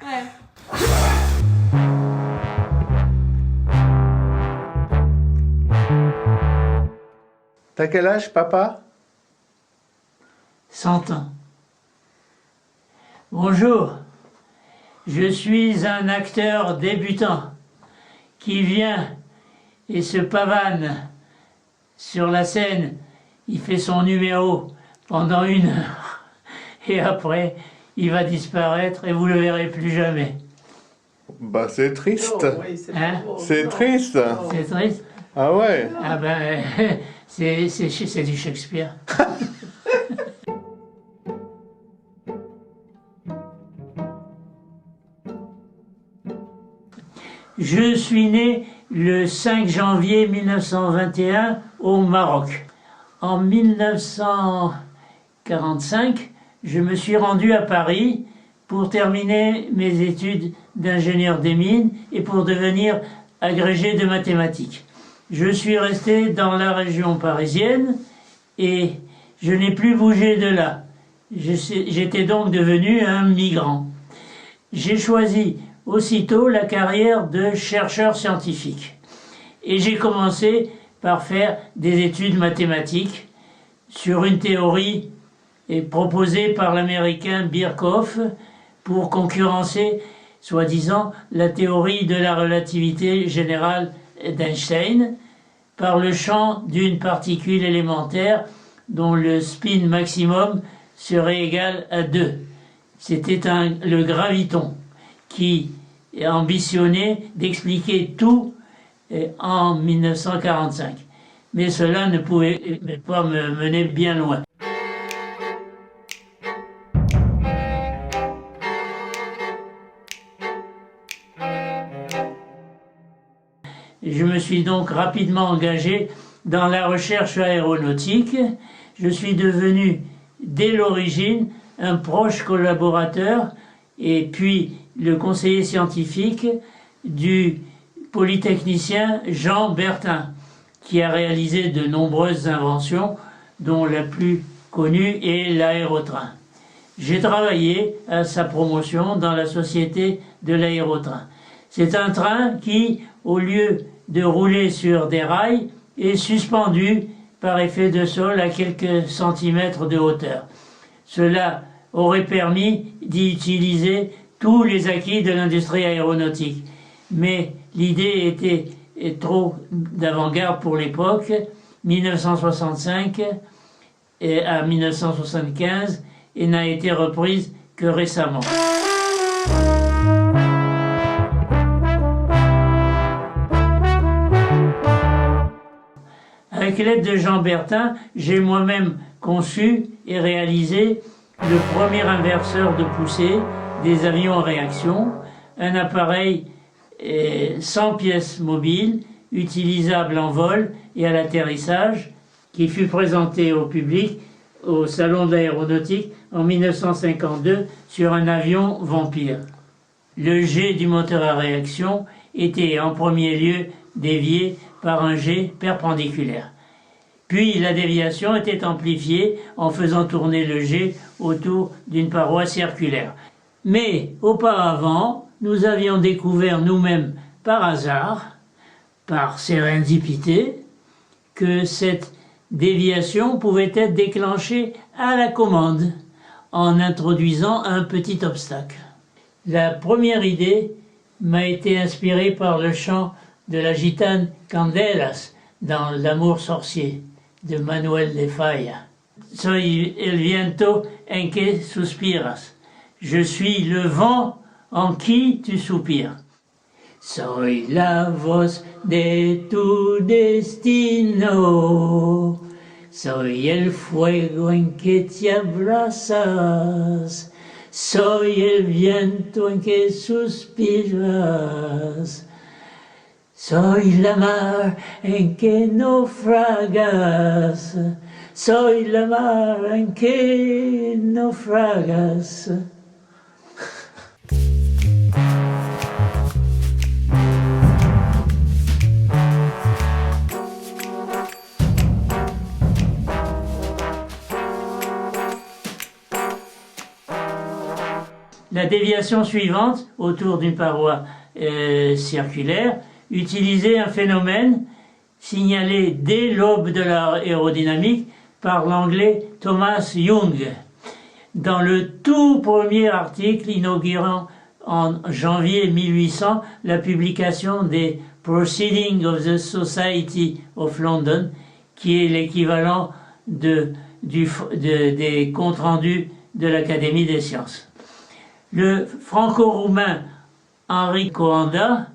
Ouais. T'as quel âge, papa? 100 ans. Bonjour, je suis un acteur débutant qui vient et se pavane sur la scène. Il fait son numéro pendant 1 heure et après il va disparaître et vous le verrez plus jamais. Bah c'est triste. Oh, oui, c'est Hein? pas beau. C'est Non. triste. Oh. C'est triste? Ah ouais. Ah ben, c'est du Shakespeare. Je suis né le 5 janvier 1921 au Maroc. En 1945, je me suis rendu à Paris pour terminer mes études d'ingénieur des mines et pour devenir agrégé de mathématiques. Je suis resté dans la région parisienne et je n'ai plus bougé de là. J'étais donc devenu un migrant. J'ai choisi aussitôt la carrière de chercheur scientifique. Et j'ai commencé par faire des études mathématiques sur une théorie proposée par l'américain Birkhoff pour concurrencer, soi-disant, la théorie de la relativité générale d'Einstein par le champ d'une particule élémentaire dont le spin maximum serait égal à 2. C'était le graviton qui ambitionnait d'expliquer tout en 1945. Mais cela ne pouvait pas me mener bien loin. Je me suis donc rapidement engagé dans la recherche aéronautique. Je suis devenu, dès l'origine, un proche collaborateur et puis le conseiller scientifique du polytechnicien Jean Bertin, qui a réalisé de nombreuses inventions, dont la plus connue est l'aérotrain. J'ai travaillé à sa promotion dans la Société de l'aérotrain. C'est un train qui, au lieu de rouler sur des rails, est suspendu par effet de sol à quelques centimètres de hauteur. Cela aurait permis d'y utiliser tous les acquis de l'industrie aéronautique. Mais l'idée était trop d'avant-garde pour l'époque, 1965 à 1975, et n'a été reprise que récemment. Avec l'aide de Jean Bertin, j'ai moi-même conçu et réalisé le premier inverseur de poussée des avions en réaction, un appareil sans pièces mobiles, utilisable en vol et à l'atterrissage, qui fut présenté au public au Salon de l'aéronautique en 1952 sur un avion Vampire. Le jet du moteur à réaction était en premier lieu dévié par un jet perpendiculaire. Puis la déviation était amplifiée en faisant tourner le jet autour d'une paroi circulaire. Mais auparavant, nous avions découvert nous-mêmes par hasard, par sérendipité, que cette déviation pouvait être déclenchée à la commande en introduisant un petit obstacle. La première idée m'a été inspirée par le chant de la gitane Candelas dans L'amour sorcier de Manuel de Falla. Soy el viento en que suspiras. Je suis le vent en qui tu soupires. Soy la voz de tu destino. Soy el fuego en que te abrazas. Soy el viento en que suspiras. Soy la mar en que naufragas. Soy la mar en que naufragas. La déviation suivante, autour d'une paroi circulaire, utilisait un phénomène signalé dès l'aube de l'aérodynamique par l'anglais Thomas Young, dans le tout premier article inaugurant en janvier 1800 la publication des Proceedings of the Society of London, qui est l'équivalent des comptes rendus de l'Académie des sciences. Le franco-roumain Henri Coanda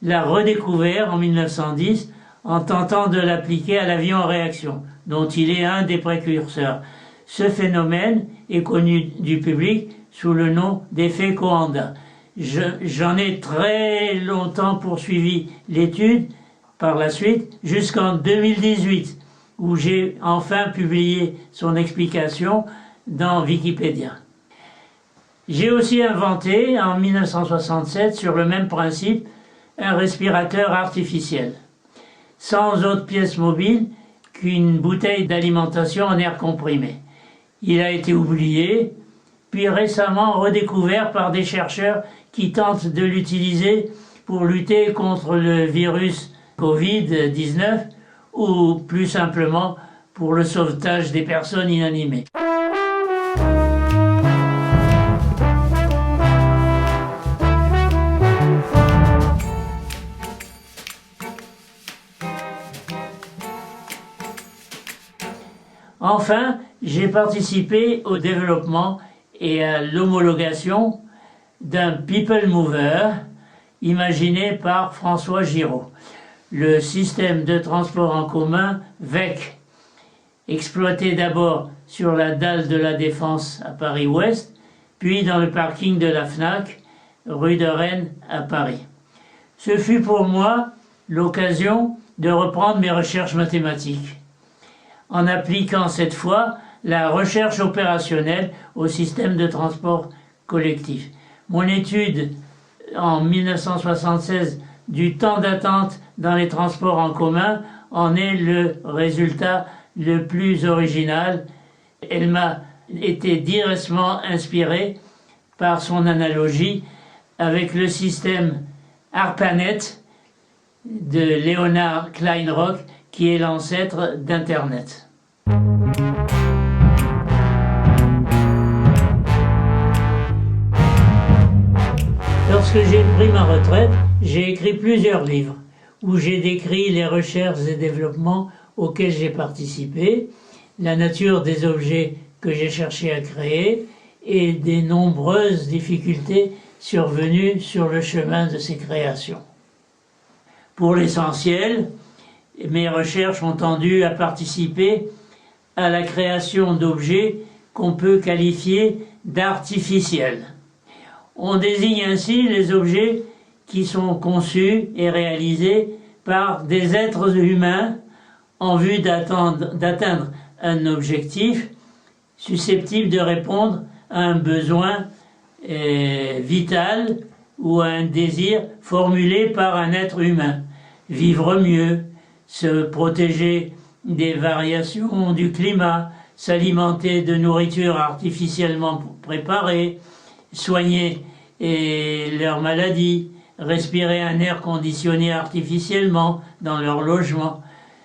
l'a redécouvert en 1910 en tentant de l'appliquer à l'avion en réaction, dont il est un des précurseurs. Ce phénomène est connu du public sous le nom d'effet Coanda. J'en ai très longtemps poursuivi l'étude par la suite, jusqu'en 2018, où j'ai enfin publié son explication dans Wikipédia. J'ai aussi inventé, en 1967, sur le même principe, un respirateur artificiel, sans autre pièce mobile qu'une bouteille d'alimentation en air comprimé. Il a été oublié, puis récemment redécouvert par des chercheurs qui tentent de l'utiliser pour lutter contre le virus Covid-19 ou plus simplement pour le sauvetage des personnes inanimées. Enfin, j'ai participé au développement et à l'homologation d'un People Mover imaginé par François Giraud, le système de transport en commun VEC, exploité d'abord sur la dalle de la Défense à Paris-Ouest, puis dans le parking de la FNAC, rue de Rennes à Paris. Ce fut pour moi l'occasion de reprendre mes recherches mathématiques, en appliquant cette fois la recherche opérationnelle au système de transport collectif. Mon étude en 1976 du temps d'attente dans les transports en commun en est le résultat le plus original. Elle m'a été directement inspirée par son analogie avec le système ARPANET de Leonard Kleinrock, qui est l'ancêtre d'Internet. Lorsque j'ai pris ma retraite, j'ai écrit plusieurs livres où j'ai décrit les recherches et développements auxquels j'ai participé, la nature des objets que j'ai cherché à créer et des nombreuses difficultés survenues sur le chemin de ces créations. Pour l'essentiel, mes recherches ont tendu à participer à la création d'objets qu'on peut qualifier d'artificiels. On désigne ainsi les objets qui sont conçus et réalisés par des êtres humains en vue d'atteindre un objectif susceptible de répondre à un besoin vital ou à un désir formulé par un être humain. Vivre mieux, se protéger des variations du climat, s'alimenter de nourriture artificiellement préparée, soigner leurs maladies, respirer un air conditionné artificiellement dans leur logement.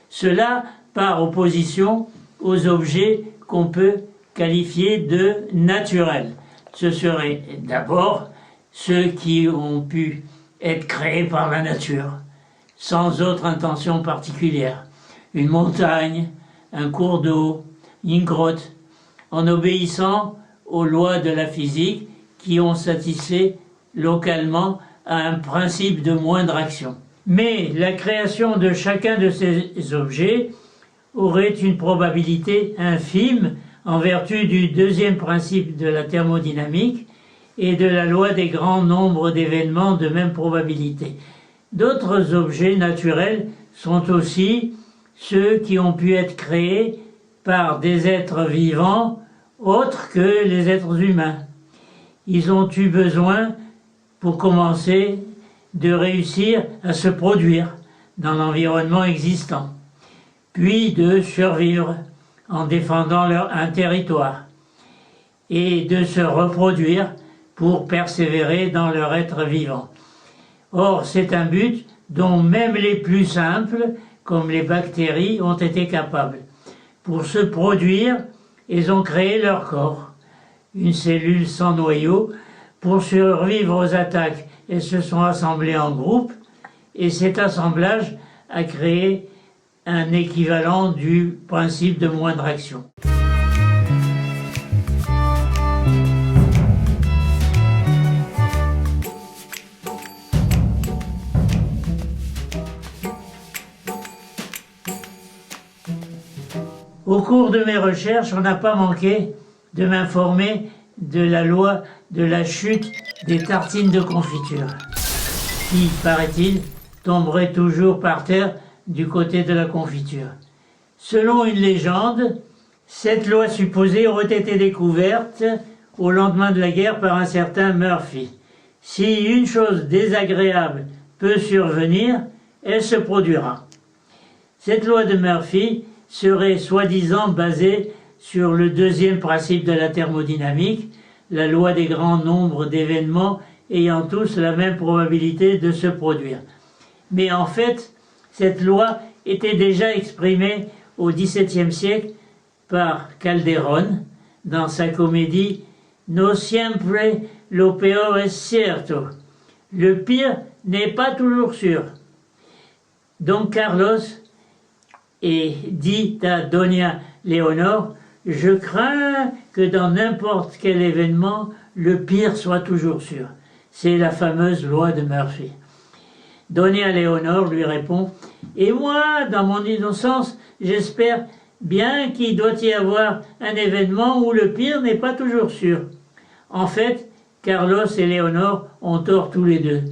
Cela par opposition aux objets qu'on peut qualifier de naturels. Ce seraient d'abord ceux qui ont pu être créés par la nature, sans autre intention particulière. Une montagne, un cours d'eau, une grotte, en obéissant aux lois de la physique qui ont satisfait localement à un principe de moindre action. Mais la création de chacun de ces objets aurait une probabilité infime en vertu du deuxième principe de la thermodynamique et de la loi des grands nombres d'événements de même probabilité. D'autres objets naturels sont aussi ceux qui ont pu être créés par des êtres vivants autres que les êtres humains. Ils ont eu besoin, pour commencer, de réussir à se produire dans l'environnement existant, puis de survivre en défendant un territoire, et de se reproduire pour persévérer dans leur être vivant. Or, c'est un but dont même les plus simples, comme les bactéries, ont été capables. Pour se produire, ils ont créé leur corps, une cellule sans noyau. Pour survivre aux attaques, elles se sont assemblées en groupe, et cet assemblage a créé un équivalent du principe de moindre action. Au cours de mes recherches, on n'a pas manqué de m'informer de la loi de la chute des tartines de confiture, qui, paraît-il, tomberait toujours par terre du côté de la confiture. Selon une légende, cette loi supposée aurait été découverte au lendemain de la guerre par un certain Murphy. Si une chose désagréable peut survenir, elle se produira. Cette loi de Murphy serait soi-disant basée sur le deuxième principe de la thermodynamique, la loi des grands nombres d'événements ayant tous la même probabilité de se produire. Mais en fait, cette loi était déjà exprimée au XVIIe siècle par Calderón dans sa comédie No siempre lo peor es cierto. Le pire n'est pas toujours sûr. Donc Carlos dit à Doña Leonor: je crains que dans n'importe quel événement, le pire soit toujours sûr. C'est la fameuse loi de Murphy. Doña Leonor lui répond: et moi, dans mon innocence, j'espère bien qu'il doit y avoir un événement où le pire n'est pas toujours sûr. En fait, Carlos et Léonore ont tort tous les deux.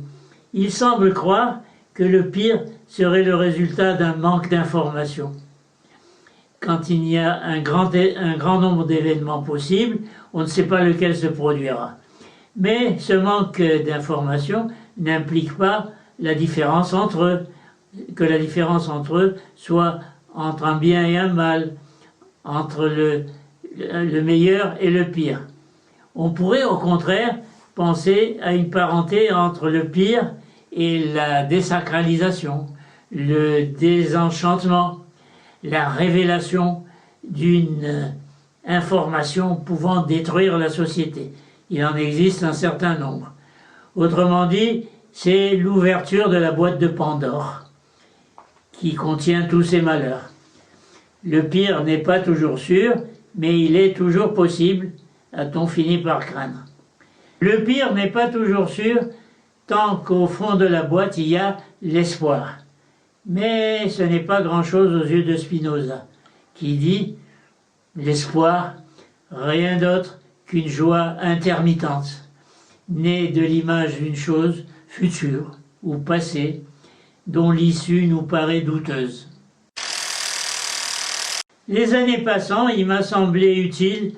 Ils semblent croire que le pire serait le résultat d'un manque d'information. Quand il y a un grand nombre d'événements possibles, on ne sait pas lequel se produira. Mais ce manque d'information n'implique pas la différence entre eux, que la différence entre eux soit entre un bien et un mal, entre le meilleur et le pire. On pourrait au contraire penser à une parenté entre le pire et la désacralisation, le désenchantement, la révélation d'une information pouvant détruire la société. Il en existe un certain nombre. Autrement dit, c'est l'ouverture de la boîte de Pandore qui contient tous ces malheurs. Le pire n'est pas toujours sûr, mais il est toujours possible, a-t-on fini par craindre. Le pire n'est pas toujours sûr tant qu'au fond de la boîte il y a l'espoir. Mais ce n'est pas grand-chose aux yeux de Spinoza, qui dit « l'espoir, rien d'autre qu'une joie intermittente, née de l'image d'une chose future ou passée, dont l'issue nous paraît douteuse. » Les années passant, il m'a semblé utile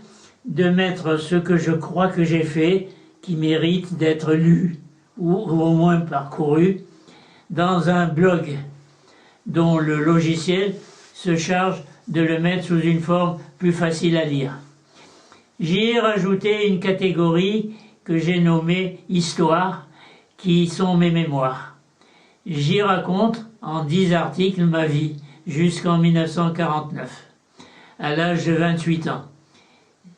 de mettre ce que je crois que j'ai fait, qui mérite d'être lu, ou au moins parcouru, dans un blog dont le logiciel se charge de le mettre sous une forme plus facile à lire. J'y ai rajouté une catégorie que j'ai nommée « Histoire », qui sont mes mémoires. J'y raconte en 10 articles ma vie jusqu'en 1949, à l'âge de 28 ans.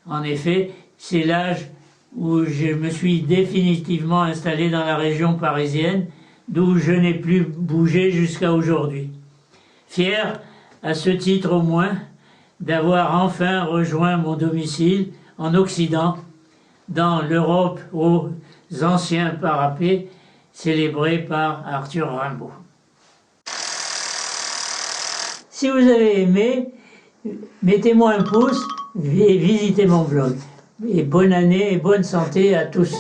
En effet, c'est l'âge où je me suis définitivement installé dans la région parisienne, d'où je n'ai plus bougé jusqu'à aujourd'hui. Fier, à ce titre au moins, d'avoir enfin rejoint mon domicile en Occident, dans l'Europe aux anciens parapets, célébrés par Arthur Rimbaud. Si vous avez aimé, mettez-moi un pouce et visitez mon blog. Et bonne année et bonne santé à tous.